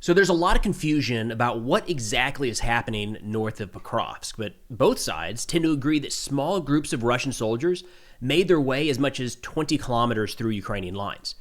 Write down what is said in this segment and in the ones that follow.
So there's a lot of confusion about what exactly is happening north of Pokrovsk, but both sides tend to agree that small groups of Russian soldiers made their way as much as 20 kilometers through Ukrainian lines.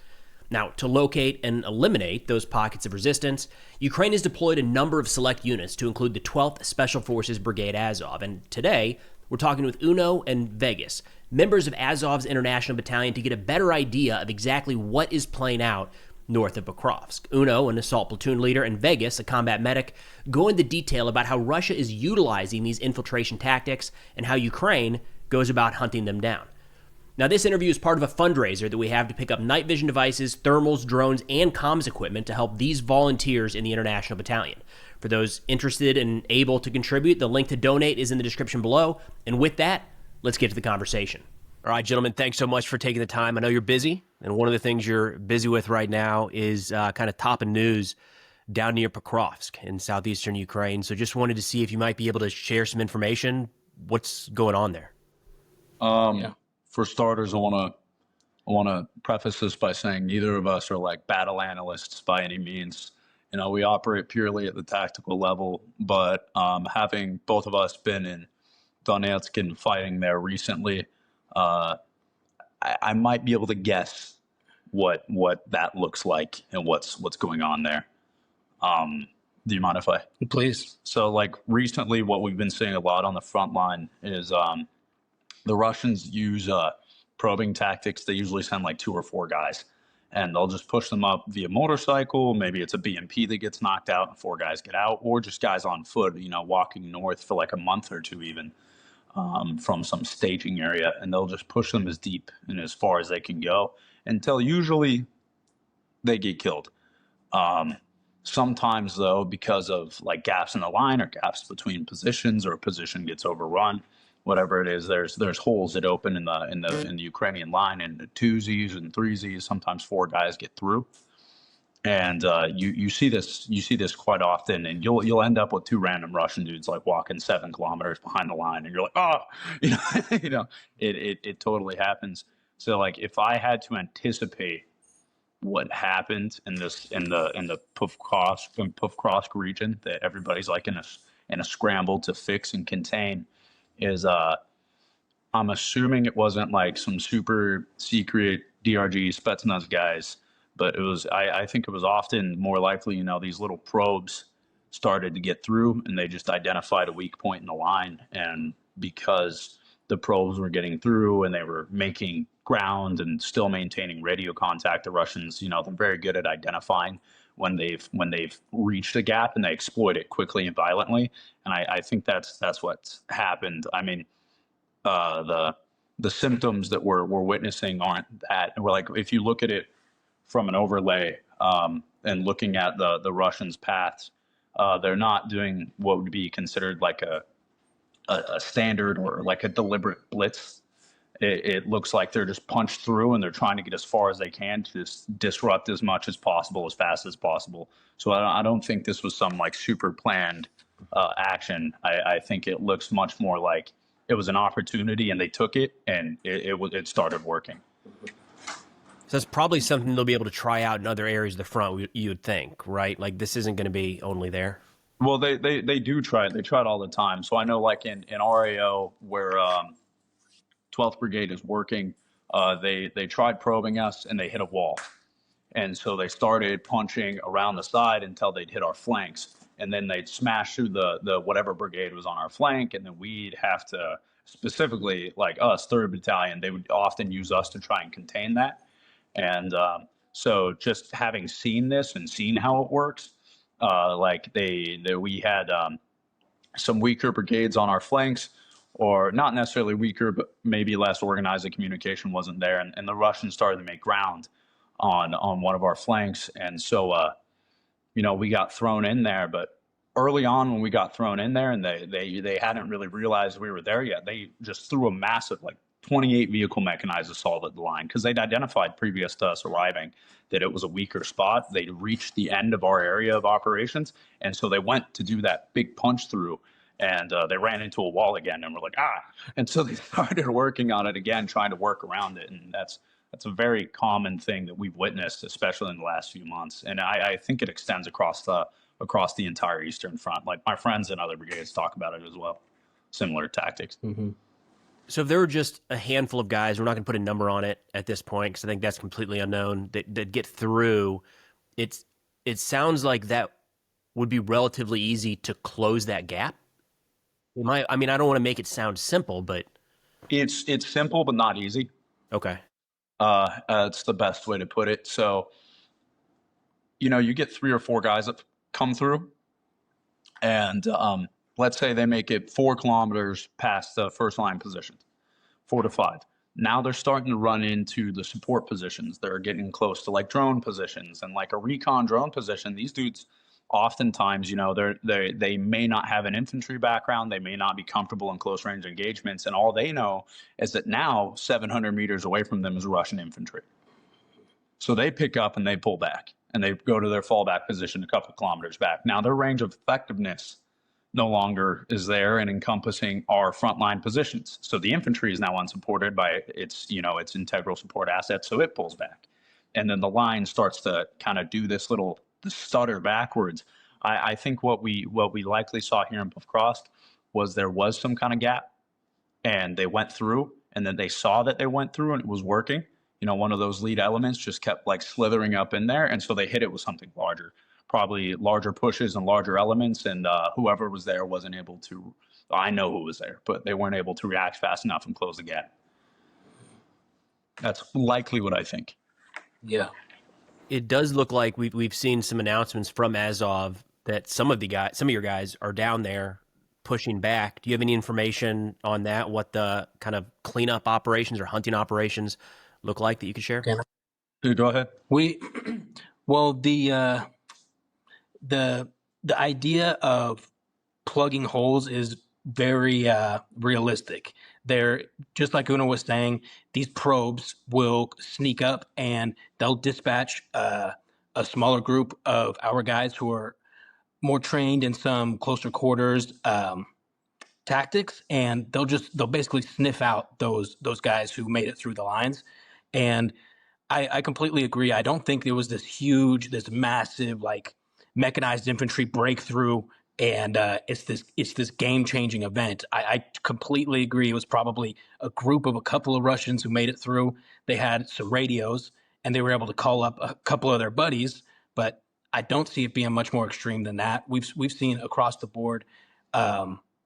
Now, to locate and eliminate those pockets of resistance, Ukraine has deployed a number of select units to include the 12th Special Forces Brigade Azov, and today we're talking with Uno and Vegas, members of Azov's International Battalion, to get a better idea of exactly what is playing out north of Pokrovsk. Uno, an assault platoon leader, and Vegas, a combat medic, go into detail about how Russia is utilizing these infiltration tactics and how Ukraine goes about hunting them down. Now, this interview is part of a fundraiser that we have to pick up night vision devices, thermals, drones, and comms equipment to help these volunteers in the International Battalion. For those interested and able to contribute, the link to donate is in the description below. And with that, let's get to the conversation. All right, gentlemen, thanks so much for taking the time. I know you're busy, and one of the things you're busy with right now is kind of topping news down near Pokrovsk in southeastern Ukraine. So just wanted to see if you might be able to share some information. What's going on there? For starters, I want to preface this by saying neither of us are like battle analysts by any means. You know, we operate purely at the tactical level, but having both of us been in Donetsk and fighting there recently, I might be able to guess what that looks like and what's going on there. Do you mind if I? Please. So, like, recently, what we've been seeing a lot on the front line is the Russians use probing tactics. They usually send like 2 or 4 guys, and they'll just push them up via motorcycle. Maybe it's a BMP that gets knocked out and 4 guys get out, or just guys on foot, you know, walking north for like a month or 2 even from some staging area, and they'll just push them as deep and as far as they can go until usually they get killed. Sometimes, though, because of like gaps in the line or gaps between positions, or a position gets overrun, whatever it is, there's holes that open in the Ukrainian line, and the 2Zs and 3Zs, sometimes 4 guys get through, and you see this quite often, and you'll end up with 2 random Russian dudes like walking 7 kilometers behind the line, and you're like, oh, you know, it totally happens. So like, if I had to anticipate what happened in the Pokrovsk region that everybody's like in a scramble to fix and contain, is I'm assuming it wasn't like some super secret DRG Spetsnaz guys, but it was, I think it was often more likely, you know, these little probes started to get through and they just identified a weak point in the line. And because the probes were getting through and they were making ground and still maintaining radio contact, the Russians, you know, they're very good at identifying when they've reached a gap, and they exploit it quickly and violently. And I think that's what's happened. I mean, the symptoms that we're witnessing aren't that. We're like, if you look at it from an overlay and looking at the Russians' paths, they're not doing what would be considered like a standard or like a deliberate blitz. It looks like they're just punched through, and they're trying to get as far as they can to just disrupt as much as possible, as fast as possible. So I don't think this was some like super planned action. I think it looks much more like it was an opportunity, and they took it, and it started working. So that's probably something they'll be able to try out in other areas of the front, you would think, right? Like, this isn't going to be only there. Well, they do try it. They try it all the time. So I know, like in RAO, where 12th Brigade is working, they tried probing us, and they hit a wall. And so they started punching around the side until they'd hit our flanks. And then they'd smash through the whatever brigade was on our flank, and then we'd have to, specifically like us, 3rd Battalion, they would often use us to try and contain that. And so just having seen this and seen how it works, like we had some weaker brigades on our flanks, or not necessarily weaker, but maybe less organized. The communication wasn't there, and the Russians started to make ground on one of our flanks. And so, you know, we got thrown in there. But early on, when we got thrown in there, and they hadn't really realized we were there yet, they just threw a massive, like, 28 vehicle mechanized assault at the line, because they'd identified previous to us arriving that it was a weaker spot. They'd reached the end of our area of operations, and so they went to do that big punch through, and they ran into a wall again, and we're like, and so they started working on it again, trying to work around it. And that's That's a very common thing that we've witnessed, especially in the last few months. And I think it extends across the entire Eastern Front. Like my friends in other brigades talk about it as well. Similar tactics. Mm-hmm. So if there were just a handful of guys, we're not going to put a number on it at this point because I think that's completely unknown, that get through, it sounds like that would be relatively easy to close that gap. I mean, I don't want to make it sound simple, but it's simple but not easy. Okay. It's the best way to put it. So, you get 3 or 4 guys that come through, and let's say they make it 4 kilometers past the first line positions, 4 to 5. Now they're starting to run into the support positions. They're getting close to like drone positions and like a recon drone position. These dudes, oftentimes, they may not have an infantry background. They may not be comfortable in close range engagements. And all they know is that now 700 meters away from them is Russian infantry. So they pick up and they pull back and they go to their fallback position a couple of kilometers back. Now their range of effectiveness no longer is there and encompassing our frontline positions. So the infantry is now unsupported by its integral support assets. So it pulls back. And then the line starts to kind of do this little stutter backwards. I think what we likely saw here in Buff was there was some kind of gap and they went through and then they saw that they went through and it was working. One of those lead elements just kept like slithering up in there. And so they hit it with something larger, probably larger pushes and larger elements. And whoever was there wasn't able to, I know who was there, but they weren't able to react fast enough and close the gap. That's likely what I think. Yeah. It does look like we've seen some announcements from Azov that some of your guys are down there pushing back. Do you have any information on that? What the kind of cleanup operations or hunting operations look like that you could share? Go ahead. The idea of plugging holes is very realistic. They're just like Una was saying, these probes will sneak up and they'll dispatch a smaller group of our guys who are more trained in some closer quarters tactics, and they'll basically sniff out those guys who made it through the lines. And I completely agree. I don't think there was this massive like mechanized infantry breakthrough, and it's this game-changing event. I completely agree. It was probably a group of a couple of Russians who made it through. They had some radios, and they were able to call up a couple of their buddies. But I don't see it being much more extreme than that. We've seen across the board,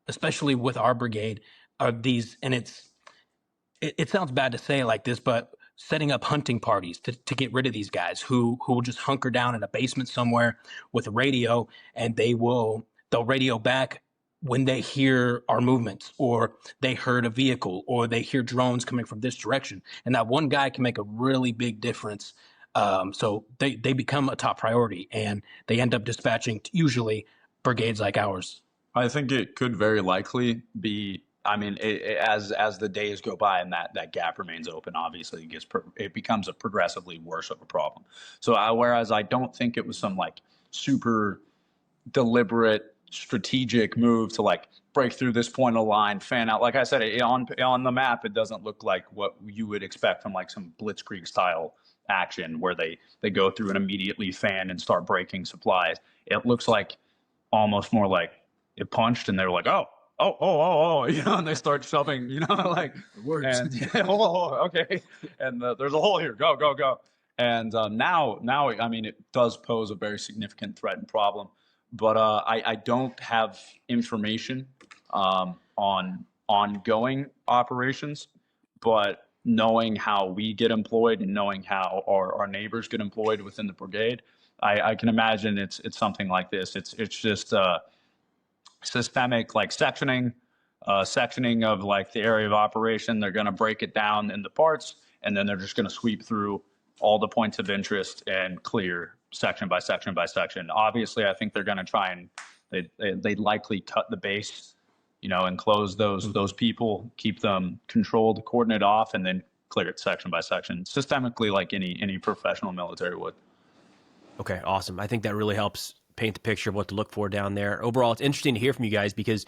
especially with our brigade, are these, and it sounds bad to say it like this, but setting up hunting parties to get rid of these guys who will just hunker down in a basement somewhere with a radio, and they'll radio back when they hear our movements, or they heard a vehicle, or they hear drones coming from this direction. And that one guy can make a really big difference. So they become a top priority, and they end up dispatching usually brigades like ours. I think it could very likely be. I mean, as the days go by and that gap remains open, obviously it becomes a progressively worse of a problem. So whereas I don't think it was some like super deliberate strategic move to like break through this point of the line, fan out. Like I said, on the map, it doesn't look like what you would expect from like some blitzkrieg style action where they go through and immediately fan and start breaking supplies. It looks like almost more like it punched and they're like, oh, and they start shoving, like words. And, okay. And there's a hole here. Go. And now, I mean, it does pose a very significant threat and problem. But I don't have information on ongoing operations. But knowing how we get employed and knowing how our neighbors get employed within the brigade, I can imagine it's something like this. It's just systemic like sectioning of like the area of operation. They're going to break it down into parts, and then they're just going to sweep through all the points of interest and clear section by section by section. Obviously, I think they're going to try and they likely cut the base, and close those people, keep them controlled, cordon it off, and then clear it section by section, systemically, like any professional military would. Okay, awesome. I think that really helps paint the picture of what to look for down there. Overall, it's interesting to hear from you guys because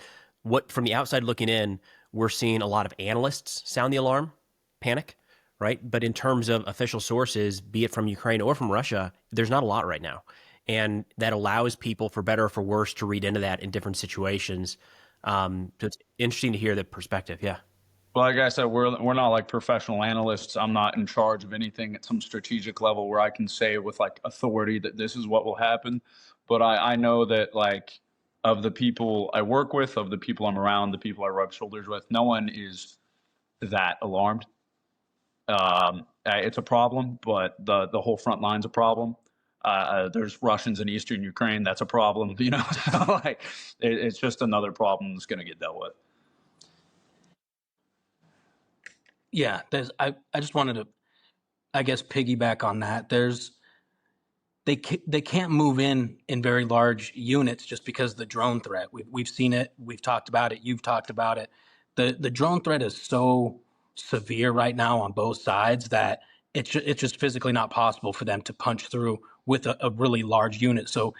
from the outside looking in, we're seeing a lot of analysts sound the alarm, panic, right? But in terms of official sources, be it from Ukraine or from Russia, there's not a lot right now. And that allows people, for better or for worse, to read into that in different situations. So it's interesting to hear the perspective. Yeah. Well, like I said, we're not like professional analysts. I'm not in charge of anything at some strategic level where I can say with like authority that this is what will happen. But I know that like of the people I work with, of the people I'm around, the people I rub shoulders with, no one is that alarmed. It's a problem, but the whole front line's a problem. There's Russians in eastern Ukraine. That's a problem, you know. So like, it's just another problem that's going to get dealt with. Yeah, I just wanted to, I guess, piggyback on that. They can't move in very large units just because of the drone threat. We've seen it. We've talked about it. You've talked about it. The drone threat is so severe right now on both sides that it's just physically not possible for them to punch through with a really large unit. So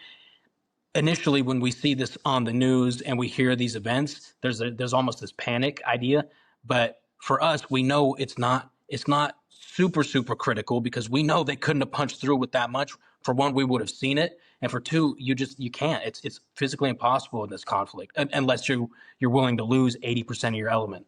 initially, when we see this on the news and we hear these events, there's almost this panic idea. But for us, we know it's not super critical because we know they couldn't have punched through with that much. For one, we would have seen it, and for two, you can't. It's physically impossible in this conflict unless you're willing to lose 80% of your element.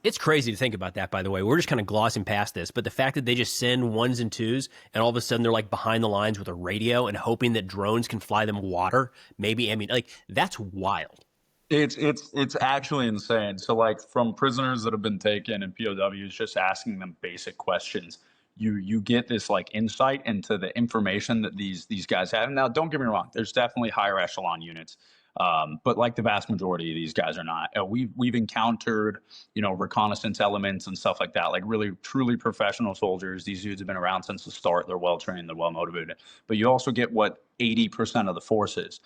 It's crazy to think about that, by the way. We're just kind of glossing past this, but the fact that they just send ones and twos and all of a sudden they're like behind the lines with a radio and hoping that drones can fly them water, maybe, I mean, like, that's wild. It's actually insane. So like from prisoners that have been taken and POWs, just asking them basic questions, you get this like insight into the information that these guys have. Now, don't get me wrong, there's definitely higher echelon units. But like the vast majority of these guys are not. We've encountered, reconnaissance elements and stuff like that, like really truly professional soldiers. These dudes have been around since the start. They're well trained. They're well motivated. But you also get what 80% of the force is.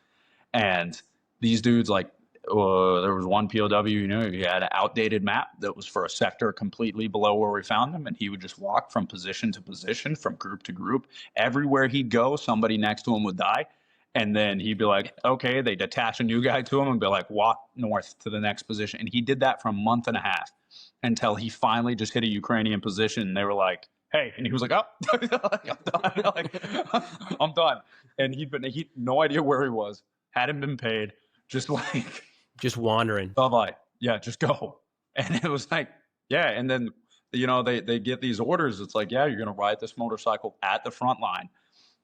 And these dudes, like, there was one POW, he had an outdated map that was for a sector completely below where we found him. And he would just walk from position to position, from group to group. Everywhere he'd go, somebody next to him would die. And then he'd be like, okay, they detach a new guy to him and be like, walk north to the next position. And he did that for a month and a half until he finally just hit a Ukrainian position. And they were like, hey, and he was like, oh, I'm done. I'm done. And he'd no idea where he was, hadn't been paid, just wandering. Bye-bye. Yeah, just go. And it was like, yeah. And then, they get these orders. It's like, yeah, you're going to ride this motorcycle at the front line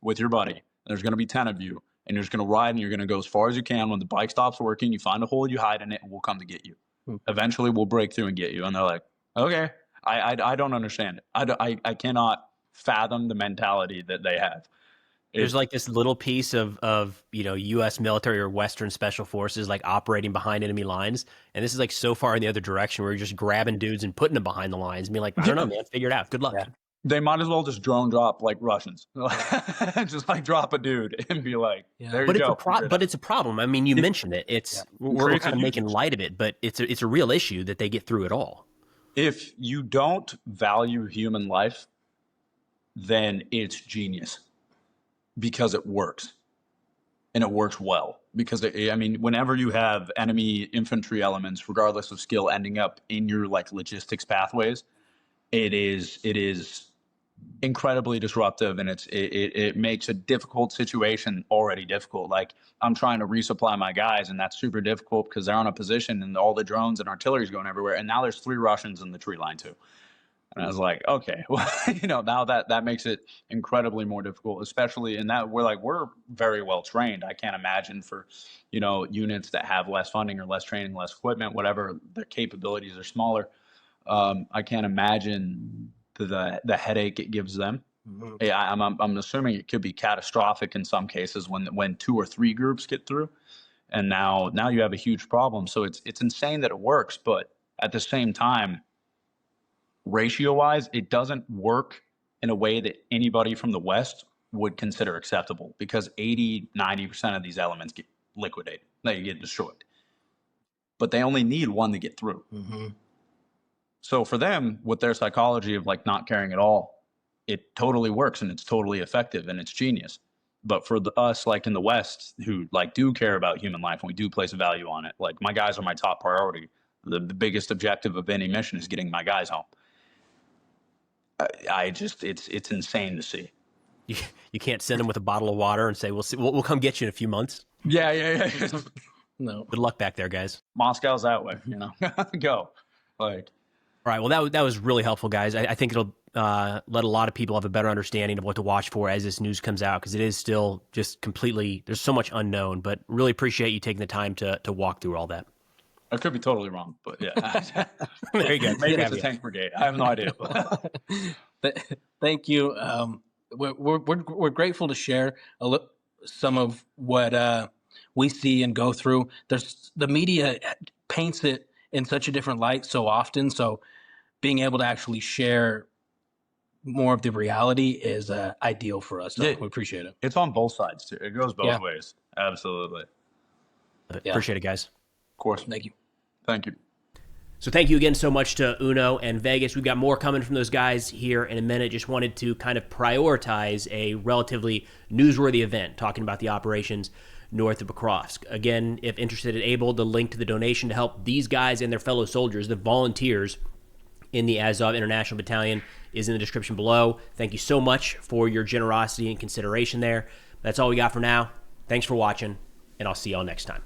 with your buddy. There's going to be 10 of you. And you're just going to ride and you're going to go as far as you can. When the bike stops working, you find a hole, you hide in it, and we'll come to get you. Eventually, we'll break through and get you. And they're like, okay, I don't understand it. I cannot fathom the mentality that they have. There's like this little piece of U.S. military or Western special forces like operating behind enemy lines. And this is like so far in the other direction where you're just grabbing dudes and putting them behind the lines and being like, I don't know, man, figure it out. Good luck. Yeah. They might as well just drone drop like Russians, just like drop a dude and be like, there you go. But it's a problem. I mean, you mentioned it. We're kind of making light of it, but it's a real issue that they get through it all. If you don't value human life, then it's genius because it works, and it works well. Because whenever you have enemy infantry elements, regardless of skill, ending up in your like logistics pathways, it is incredibly disruptive, and it makes a difficult situation already difficult. Like, I'm trying to resupply my guys, and that's super difficult because they're on a position and all the drones and artillery is going everywhere. And now there's 3 Russians in the tree line too. And I was like, okay, well, now that makes it incredibly more difficult, especially in that we're very well trained. I can't imagine for, units that have less funding or less training, less equipment, whatever, their capabilities are smaller. I can't imagine the headache it gives them. Mm-hmm. I'm assuming it could be catastrophic in some cases when 2 or 3 groups get through, and now you have a huge problem. So it's insane that it works, but at the same time, ratio-wise, it doesn't work in a way that anybody from the West would consider acceptable, because 80-90% of these elements get liquidated, they get destroyed, but they only need one to get through. Mm-hmm. So for them, with their psychology of like not caring at all, it totally works and it's totally effective and it's genius. But for us, like in the West, who like do care about human life and we do place a value on it, like my guys are my top priority. The biggest objective of any mission is getting my guys home. I just it's insane to see. You can't send them with a bottle of water and say, we'll come get you in a few months. Yeah. No. Good luck back there, guys. Moscow's that way, Go. Like, all right. Well, that was really helpful, guys. I think it'll let a lot of people have a better understanding of what to watch for as this news comes out, because it is still just completely, there's so much unknown, but really appreciate you taking the time to walk through all that. I could be totally wrong, but yeah. There you go. Maybe it's a tank brigade. I have no idea. Thank you. We're grateful to share some of what we see and go through. The media paints it in such a different light so often. So being able to actually share more of the reality is ideal for us. So we appreciate it. It's on both sides too. It goes both ways. Absolutely. Appreciate it, guys. Of course. Thank you. Thank you. So thank you again so much to Uno and Vegas. We've got more coming from those guys here in a minute. Just wanted to kind of prioritize a relatively newsworthy event, talking about the operations north of Pokrovsk. Again, if interested and able, the link to the donation to help these guys and their fellow soldiers, the volunteers in the Azov International Battalion, is in the description below. Thank you so much for your generosity and consideration there. That's all we got for now. Thanks for watching, and I'll see y'all next time.